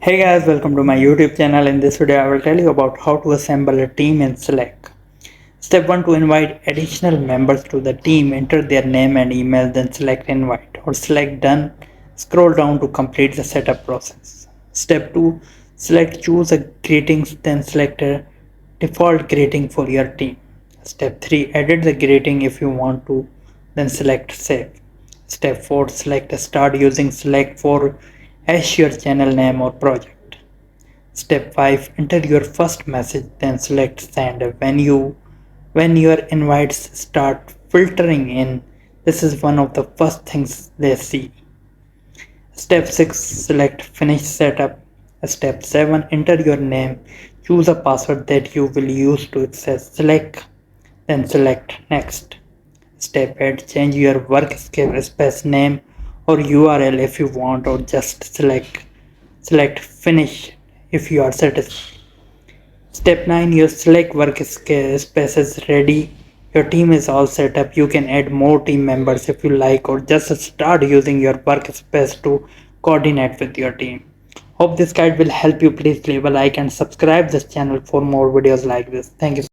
Hey guys, welcome to my YouTube channel. In this video, I will tell you about how to assemble a team in Slack. Step 1: to invite additional members to the team, enter their name and email, then select invite or select done. Scroll down to complete the setup process. Step 2: select choose a greetings, then select a default greeting for your team. Step 3: edit the greeting if you want to, then select save. Step 4: select start using Slack for as your channel name or project. Step 5: enter your first message, then select send. When your invites start filtering in, this is one of the first things they see. Step 6: select finish setup. Step 7: enter your name. Choose a password that you will use to access Slack, then select next. Step 8: change your workspace name or URL if you want, or just select finish if you are satisfied. Step 9: your Slack workspace is ready. Your team is all set up. You can add more team members if you like, or just start using your workspace to coordinate with your team. Hope this guide will help you. Please leave a like and subscribe this channel for more videos like this. Thank you.